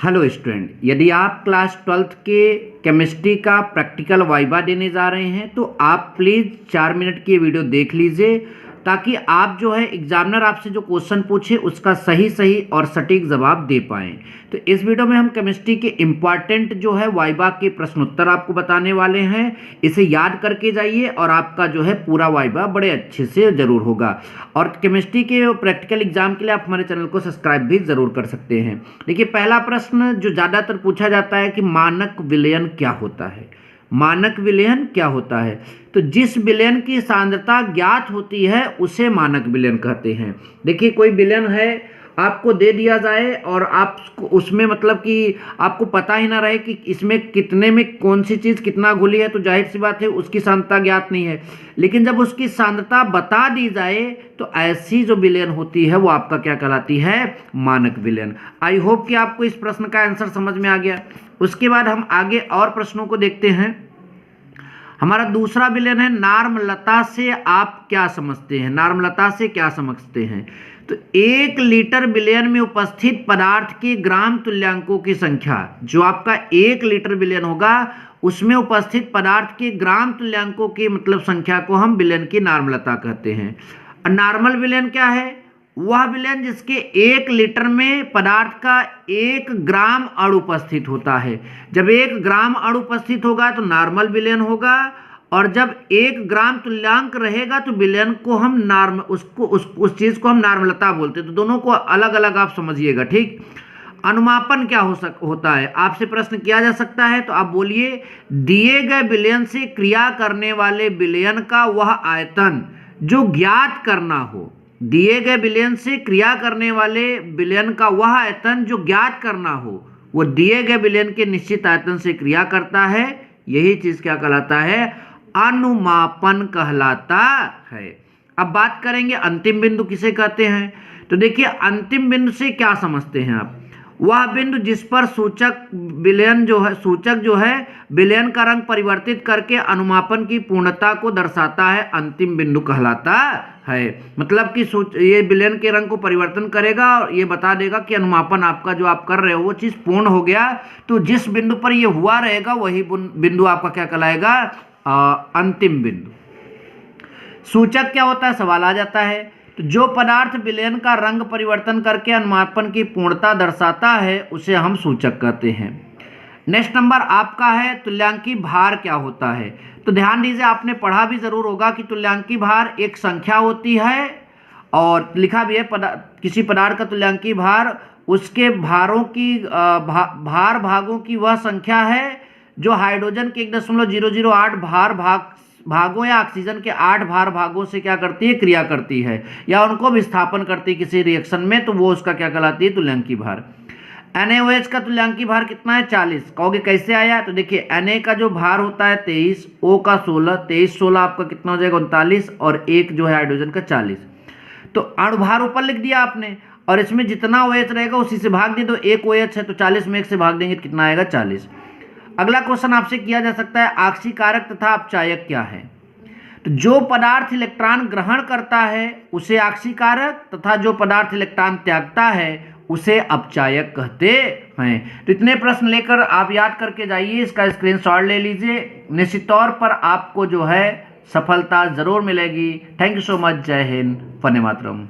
Hello student, यदि आप class 12th के केमिस्ट्री का प्रैक्टिकल वाइवा देने जा रहे हैं तो आप प्लीज़ 4 मिनट की वीडियो देख लीजिए ताकि आप जो है एग्जामिनर आपसे जो क्वेश्चन पूछे उसका सही और सटीक जवाब दे पाएँ। तो इस वीडियो में हम केमिस्ट्री के इम्पॉर्टेंट जो है वाइवा के प्रश्नोत्तर आपको बताने वाले हैं। इसे याद करके जाइए और आपका जो है पूरा वाइवा बड़े अच्छे से ज़रूर होगा। और केमिस्ट्री के प्रैक्टिकल एग्जाम के लिए आप हमारे चैनल को सब्सक्राइब भी ज़रूर कर सकते हैं। देखिए, पहला प्रश्न जो ज़्यादातर पूछा जाता है कि मानक विलयन क्या होता है। मानक विलयन क्या होता है? तो जिस विलयन की सांद्रता ज्ञात होती है उसे मानक विलयन कहते हैं। देखिए, कोई विलयन है आपको दे दिया जाए और आप उसमें मतलब कि आपको पता ही ना रहे कि इसमें कितने में कौन सी चीज़ कितना घुली है, तो जाहिर सी बात है उसकी सांद्रता ज्ञात नहीं है। लेकिन जब उसकी सांद्रता बता दी जाए तो ऐसी जो विलयन होती है वो आपका क्या कहलाती है? मानक विलयन। आई होप कि आपको इस प्रश्न का आंसर समझ में आ गया। उसके बाद हम आगे और प्रश्नों को देखते हैं। हमारा दूसरा विलयन है नार्मलता से आप क्या समझते हैं। नार्मलता से क्या समझते हैं? तो 1 लीटर विलयन में उपस्थित पदार्थ के ग्राम तुल्यांकों की संख्या, जो आपका 1 लीटर विलयन होगा उसमें उपस्थित पदार्थ के ग्राम तुल्यांकों की मतलब संख्या को हम विलयन की नार्मलता कहते हैं। और नॉर्मल विलयन क्या है? वह विलयन जिसके 1 लीटर में पदार्थ का 1 ग्राम अणु उपस्थित होता है। जब 1 ग्राम अणु उपस्थित होगा तो नॉर्मल विलयन होगा, और जब 1 ग्राम तुल्यांक रहेगा तो विलयन को हम उस चीज़ को हम नार्मलता बोलते हैं। तो दोनों को अलग अलग आप समझिएगा, ठीक। अनुमापन क्या होता है? आपसे प्रश्न किया जा सकता है तो आप बोलिए, दिए गए विलयन से क्रिया करने वाले विलयन का वह आयतन जो ज्ञात करना हो। दिए गए विलयन से क्रिया करने वाले विलयन का वह आयतन जो ज्ञात करना हो, वो दिए गए विलयन के निश्चित आयतन से क्रिया करता है। यही चीज क्या कहलाता है? अनुमापन कहलाता है। अब बात करेंगे अंतिम बिंदु किसे कहते हैं। तो देखिए, अंतिम बिंदु से क्या समझते हैं आप? वह बिंदु जिस पर सूचक जो है विलयन का रंग परिवर्तित करके अनुमापन की पूर्णता को दर्शाता है, अंतिम बिंदु कहलाता है। मतलब कि ये विलयन के रंग को परिवर्तन करेगा और ये बता देगा कि अनुमापन आपका जो आप कर रहे हो वो चीज़ पूर्ण हो गया। तो जिस बिंदु पर ये हुआ रहेगा वही बिंदु आपका क्या कहलाएगा? अंतिम बिंदु। सूचक क्या होता है? सवाल आ जाता है। तो जो पदार्थ विलयन का रंग परिवर्तन करके अनुमापन की पूर्णता दर्शाता है उसे हम सूचक कहते हैं। नेक्स्ट नंबर आपका है तुल्यांकी भार क्या होता है। तो ध्यान दीजिए, आपने पढ़ा भी जरूर होगा कि तुल्यांकी भार एक संख्या होती है और लिखा भी है किसी पदार्थ का तुल्यांकी भार उसके भारों की भार भागों की वह संख्या है जो हाइड्रोजन के 1.008 भागों या ऑक्सीजन के 8 भागों से क्या करती है? क्रिया करती है या उनको विस्थापन करती है किसी रिएक्शन में, तो वो उसका क्या कहलाती है? तुल्यांकी भार। NaOH का तुल्यांकी भार कितना है? 40। कहोगे कैसे आया? तो देखिए, Na का जो भार होता है 23, O का 16, 23-16 आपका कितना हो जाएगा? 39, और एक जो है हाइड्रोजन का 40। तो अणुभार ऊपर लिख दिया आपने और इसमें जितना OH रहेगा उसी से भाग दे दो। 1 OH है तो 40 में 1 से भाग देंगे तो कितना आएगा? 40। अगला क्वेश्चन आपसे किया जा सकता है, आक्सीकारक तथा अपचायक क्या है। तो जो पदार्थ इलेक्ट्रॉन ग्रहण करता है उसे आक्सीकारक तथा जो पदार्थ इलेक्ट्रॉन त्यागता है उसे अपचायक कहते हैं। तो इतने प्रश्न लेकर आप याद करके जाइए, इसका स्क्रीनशॉट ले लीजिए। निश्चित तौर पर आपको जो है सफलता जरूर मिलेगी। Thank you so much. जय हिंद, वंदे मातरम।